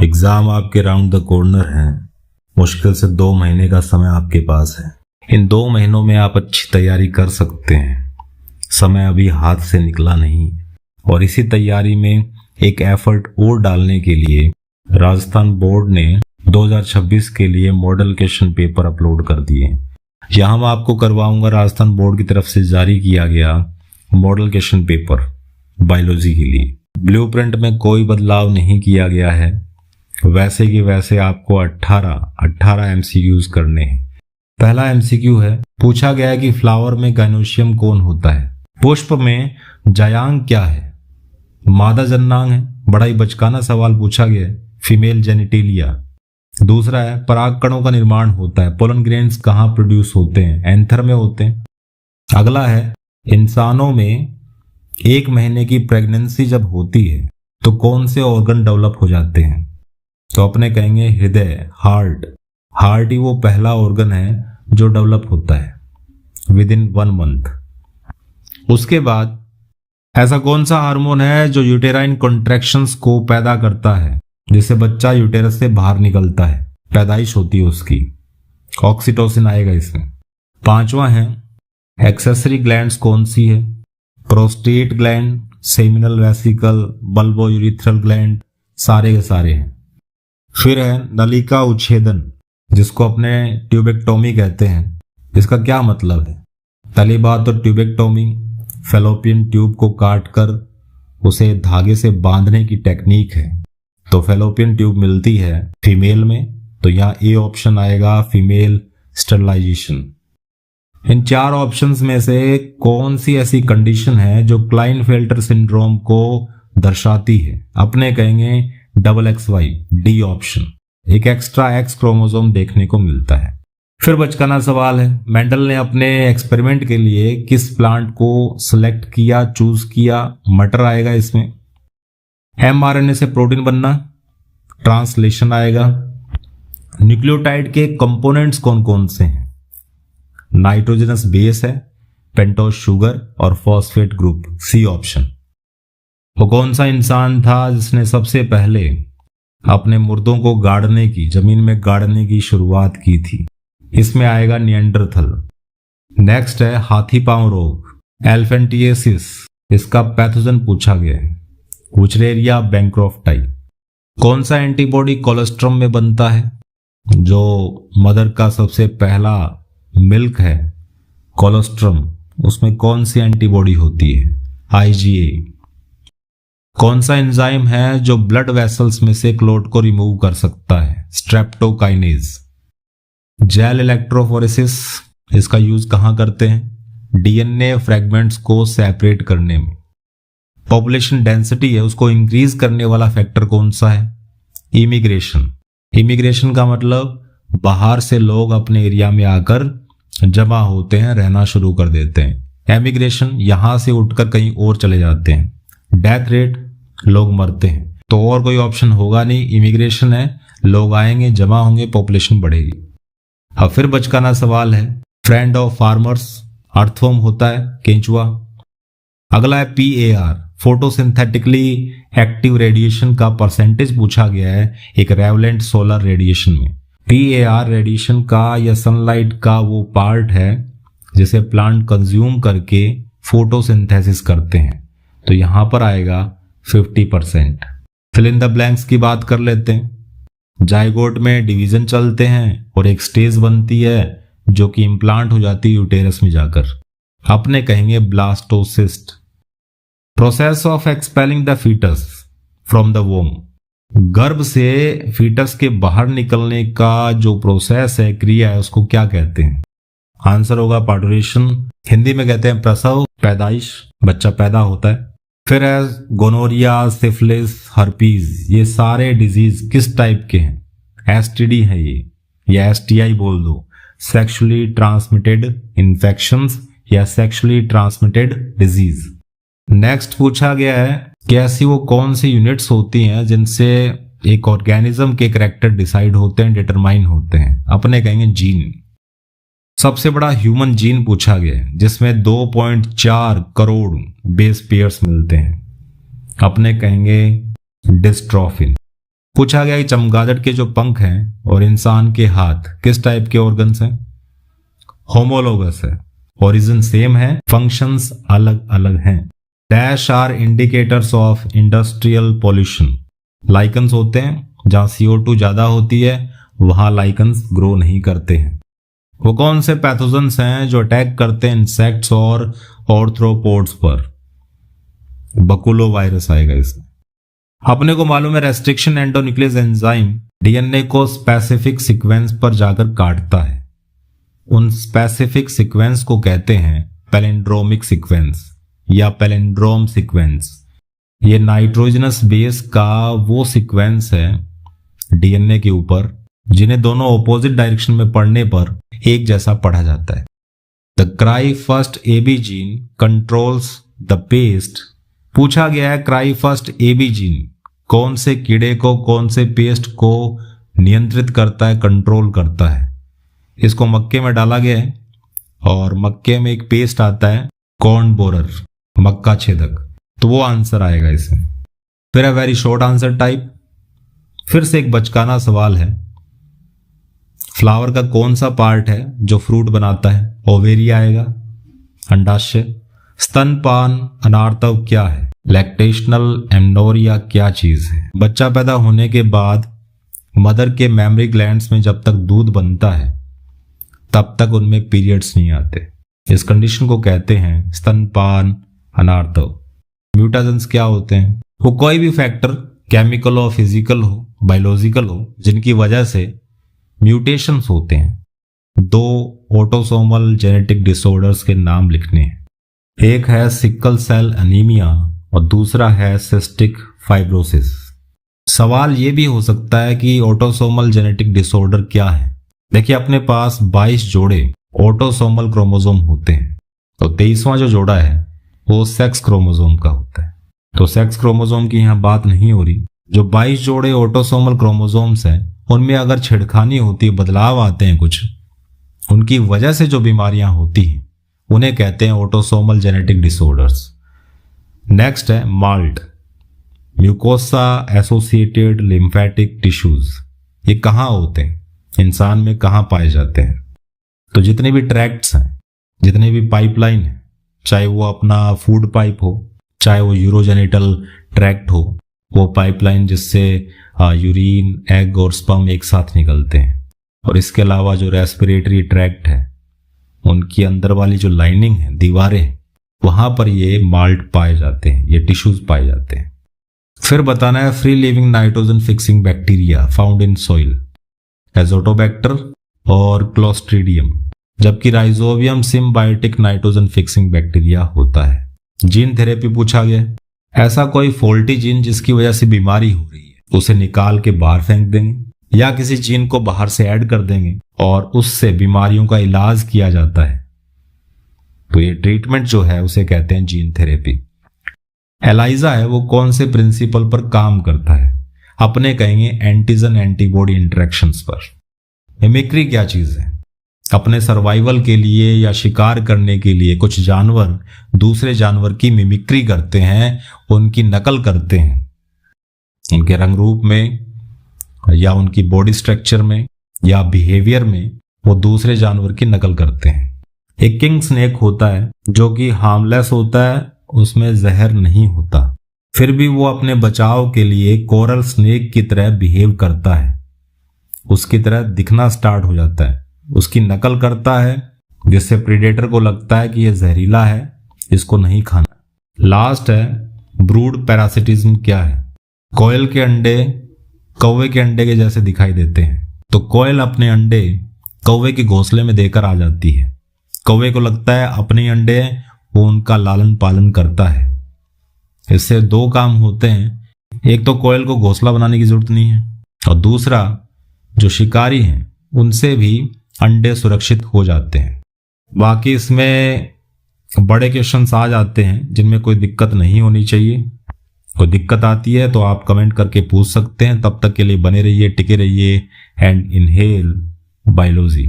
Exam आपके round the corner है। मुश्किल से 2 महीने का समय आपके पास है। इन 2 महीनों में आप अच्छी तैयारी कर सकते हैं। समय अभी हाथ से निकला नहीं और इसी तैयारी में एक एफर्ट और डालने के लिए राजस्थान बोर्ड ने 2026 के लिए मॉडल क्वेश्चन पेपर अपलोड कर दिए। यहाँ मैं आपको करवाऊंगा राजस्थान बोर्ड की तरफ से जारी किया गया मॉडल क्वेश्चन पेपर बायोलॉजी के लिए। ब्लूप्रिंट में कोई बदलाव नहीं किया गया है, वैसे कि वैसे आपको 18 एमसीक्यूज करने हैं। पहला एमसीक्यू है, पूछा गया है कि फ्लावर में गाइनोशियम कौन होता है। पुष्प में जायांग क्या है? मादा जन्नांग है। बड़ा ही बचकाना सवाल पूछा गया है, फीमेल जेनिटेलिया। दूसरा है, परागकणों का निर्माण होता है। पोलन ग्रेन्स कहाँ प्रोड्यूस होते हैं? एंथर में होते हैं। अगला है, इंसानों में 1 महीने की प्रेगनेंसी जब होती है तो कौन से ऑर्गन डेवलप हो जाते हैं? तो अपने कहेंगे हृदय, हार्ट ही वो पहला ऑर्गन है जो डेवलप होता है विद इन 1 मंथ। उसके बाद ऐसा कौन सा हार्मोन है जो यूटेराइन कॉन्ट्रैक्शंस को पैदा करता है, जिससे बच्चा यूटेरस से बाहर निकलता है, पैदाइश होती है उसकी? ऑक्सीटोसिन आएगा इसमें। 5वां है, एक्सेसरी ग्लैंड्स कौन सी है? Prostate gland, seminal vesicle, bulbo urethral gland, सारे के सारे हैं। फिर है नलिका उच्छेदन, जिसको अपने ट्यूबेक्टोमी कहते हैं। इसका क्या मतलब है? पहली बात तो ट्यूबेक्टोमी फैलोपियन ट्यूब को काटकर उसे धागे से बांधने की टेक्निक है। तो फैलोपियन ट्यूब मिलती है फीमेल में, तो यहाँ ए ऑप्शन आएगा, फीमेल स्टरलाइजेशन। इन 4 ऑप्शंस में से कौन सी ऐसी कंडीशन है जो क्लाइनफेल्टर सिंड्रोम को दर्शाती है? अपने कहेंगे XXY, डी ऑप्शन। एक एक्स्ट्रा एक्स क्रोमोसोम देखने को मिलता है। फिर बचकाना सवाल है, मेंडल ने अपने एक्सपेरिमेंट के लिए किस प्लांट को सिलेक्ट किया, चूज किया? मटर आएगा इसमें। mRNA से प्रोटीन बनना, ट्रांसलेशन आएगा। न्यूक्लियोटाइड के कंपोनेंट्स कौन कौन से हैं? नाइट्रोजनस बेस है, पेंटोज शुगर और फॉस्फेट ग्रुप, सी ऑप्शन। वो कौन सा इंसान था जिसने सबसे पहले अपने मुर्दों को गाड़ने की, जमीन में गाड़ने की शुरुआत की थी? इसमें आएगा निएंडरथल। नेक्स्ट है हाथी पांव रोग, एल्फेंटिएसिस। इसका पैथोजन पूछा गया है, वुचरेरिया बैंक्रोफ्टाई। कौन सा एंटीबॉडी कोलेस्ट्रम में बनता है? जो मदर का सबसे पहला मिल्क है कोलेस्ट्रम, उसमें कौन सी एंटीबॉडी होती है? IgA। कौन सा एंजाइम है जो ब्लड वेसल्स में से क्लोट को रिमूव कर सकता है? स्ट्रेप्टोकाइनेज। जेल इलेक्ट्रोफोरेसिस, इसका यूज कहां करते हैं? DNA फ्रेगमेंट्स को सेपरेट करने में। पॉपुलेशन डेंसिटी है, उसको इंक्रीज करने वाला फैक्टर कौन सा है? इमिग्रेशन का मतलब बाहर से लोग अपने एरिया में आकर जमा होते हैं, रहना शुरू कर देते हैं। एमिग्रेशन, यहां से उठकर कहीं और चले जाते हैं। डेथ रेट, लोग मरते हैं। तो और कोई ऑप्शन होगा नहीं, इमिग्रेशन है, लोग आएंगे, जमा होंगे, पॉपुलेशन बढ़ेगी। अब फिर बचकाना सवाल है, फ्रेंड ऑफ फार्मर्स, अर्थवर्म होता है केंचुआ। अगला है PAR, फोटोसिंथेटिकली एक्टिव रेडिएशन का परसेंटेज पूछा गया है एक रेवलेंट सोलर रेडिएशन में। PAR रेडिएशन का या सनलाइट का वो पार्ट है जिसे प्लांट कंज्यूम करके फोटोसिंथेसिस करते हैं, तो यहां पर आएगा 50%। फिल इन द ब्लैंक्स की बात कर लेते हैं। जाइगोट में डिवीजन चलते हैं और एक स्टेज बनती है जो कि इम्प्लांट हो जाती है यूटेरस में जाकर, अपने कहेंगे blastocyst. Process of expelling the foetus from the womb, गर्भ से फीटस के बाहर निकलने का जो प्रोसेस है, क्रिया है, उसको क्या कहते हैं? आंसर होगा पार्टुरेशन। हिंदी में कहते हैं प्रसव, पैदाइश, बच्चा पैदा होता है। फिर है गोनोरिया, सिफिलिस, हर्पीज, ये सारे डिजीज किस टाइप के हैं? STD है ये, या STI बोल दो, सेक्सुअली ट्रांसमिटेड इन्फेक्शंस या सेक्सुअली ट्रांसमिटेड डिजीज। नेक्स्ट पूछा गया है कि ऐसी वो कौन सी यूनिट्स होती हैं जिनसे एक ऑर्गेनिज्म के कैरेक्टर डिसाइड होते हैं, डिटरमाइन होते हैं? अपने कहेंगे जीन। सबसे बड़ा ह्यूमन जीन पूछा गया है जिसमें 2.4 करोड़ बेस पेयर्स मिलते हैं, अपने कहेंगे डिस्ट्रोफिन। पूछा गया कि चमगादड़ के जो पंख हैं और इंसान के हाथ किस टाइप के ऑर्गन्स हैं? होमोलोगस है, ओरिजिन सेम है, फंक्शंस अलग अलग हैं। Dash are indicators of industrial pollution. Lichens होते हैं, जहां CO2 ज्यादा होती है वहां लाइकन्स ग्रो नहीं करते हैं। वो कौन से पैथोजेंस हैं जो अटैक करते हैं इंसेक्ट्स और ऑर्थ्रोपोड्स पर? बकुलो वायरस आएगा इसमें। अपने को मालूम है रेस्ट्रिक्शन एंडोन्यूक्लियस एंजाइम DNA को स्पेसिफिक सीक्वेंस पर जाकर काटता है। उन स्पेसिफिक सीक्वेंस को कहते हैं पैलिंड्रोमिक सीक्वेंस या पैलिंड्रोम सीक्वेंस। ये नाइट्रोजनस बेस का वो सीक्वेंस है DNA के ऊपर जिन्हें दोनों ऑपोजिट डायरेक्शन में पढ़ने पर एक जैसा पढ़ा जाता है। The cry first AB gene controls the paste. पूछा गया है क्राई फर्स्ट AB जीन कौन से कीड़े को, कौन से पेस्ट को नियंत्रित करता है, कंट्रोल करता है। इसको मक्के में डाला गया है और मक्के में एक पेस्ट आता है कॉर्न बोरर, मक्का छेदक, तो वो आंसर आएगा इसमें। फिर है वेरी शॉर्ट आंसर टाइप। फिर से एक बचकाना सवाल है, फ्लावर का कौन सा पार्ट है जो फ्रूट बनाता है? ओवेरी आएगा, अंडाशय। स्तनपान अनार्तव क्या है? लैक्टेशनल एमनोरिया क्या चीज है? बच्चा पैदा होने के बाद मदर के मैमरी ग्लैंड्स में जब तक दूध बनता है तब तक उनमें पीरियड्स नहीं आते। इस कंडीशन को कहते हैं स्तनपान अनार्तव। म्यूटाजेंस क्या होते हैं? वो कोई भी फैक्टर केमिकल हो, फिजिकल हो, बायोलॉजिकल हो, जिनकी वजह से म्यूटेशंस होते हैं। 2 ऑटोसोमल जेनेटिक डिसऑर्डर्स के नाम लिखने हैं। एक है सिकल सेल एनीमिया और दूसरा है सिस्टिक फाइब्रोसिस। सवाल ये भी हो सकता है कि ऑटोसोमल जेनेटिक डिसऑर्डर क्या है। देखिए अपने पास 22 जोड़े ऑटोसोमल क्रोमोसोम होते हैं, तो 23वां जो जोड़ा है वो सेक्स क्रोमोसोम का होता है। तो सेक्स क्रोमोसोम की यहाँ बात नहीं हो रही। जो 22 जोड़े ऑटोसोमल क्रोमोसोम्स हैं उनमें अगर छेड़खानी होती है, बदलाव आते हैं कुछ, उनकी वजह से जो बीमारियां होती हैं उन्हें कहते हैं ऑटोसोमल जेनेटिक डिसऑर्डर्स। नेक्स्ट है malt, mucosa associated lymphatic tissues. ये कहाँ होते हैं, इंसान में कहाँ पाए जाते हैं? तो जितने भी ट्रैक्ट्स हैं, जितने भी पाइपलाइन हैं, चाहे वो अपना फूड पाइप हो, चाहे वो यूरोजेनिटल ट्रैक्ट हो, वो पाइपलाइन जिससे यूरिन, एग और स्पर्म एक साथ निकलते हैं, और इसके अलावा जो रेस्पिरेटरी ट्रैक्ट है उनकी अंदर वाली जो लाइनिंग है, दीवारें, वहां पर ये माल्ट पाए जाते हैं, ये टिश्यूज पाए जाते हैं। फिर बताना है free living nitrogen fixing bacteria found in soil, Azotobacter और क्लोस्ट्रीडियम, जबकि rhizobium symbiotic nitrogen fixing bacteria होता है। जीन थेरेपी पूछा गया, ऐसा कोई फॉल्टी जीन जिसकी वजह से बीमारी हो रही है उसे निकाल के बाहर फेंक देंगे या किसी जीन को बाहर से ऐड कर देंगे और उससे बीमारियों का इलाज किया जाता है। तो ये ट्रीटमेंट जो है उसे कहते हैं जीन थेरेपी। एलाइजा है वो कौन से प्रिंसिपल पर काम करता है? अपने कहेंगे एंटीजन एंटीबॉडी इंटरेक्शंस पर। मिमिक्री क्या चीज है? अपने सर्वाइवल के लिए या शिकार करने के लिए कुछ जानवर दूसरे जानवर की मिमिक्री करते हैं, उनकी नकल करते हैं, उनके रंग रूप में या उनकी बॉडी स्ट्रक्चर में या बिहेवियर में वो दूसरे जानवर की नकल करते हैं। एक किंग स्नेक होता है जो कि हार्मलेस होता है, उसमें जहर नहीं होता, फिर भी वो अपने बचाव के लिए कोरल स्नेक की तरह बिहेव करता है, उसकी तरह दिखना स्टार्ट हो जाता है, उसकी नकल करता है, जिससे प्रीडेटर को लगता है कि ये जहरीला है, इसको नहीं खाना। लास्ट है ब्रूड पैरासिटिज्म क्या है? कोयल के अंडे कौवे के अंडे के जैसे दिखाई देते हैं, तो कोयल अपने अंडे कौवे के घोंसले में देकर आ जाती है। कौवे को लगता है अपने अंडे वो उनका लालन पालन करता है। इससे 2 काम होते हैं, एक तो कोयल को घोंसला बनाने की जरूरत नहीं है और दूसरा जो शिकारी हैं उनसे भी अंडे सुरक्षित हो जाते हैं। बाकी इसमें बड़े क्वेश्चंस आ जाते हैं जिनमें कोई दिक्कत नहीं होनी चाहिए। कोई दिक्कत आती है तो आप कमेंट करके पूछ सकते हैं। तब तक के लिए बने रहिए, टिके रहिए एंड इनहेल बायोलॉजी।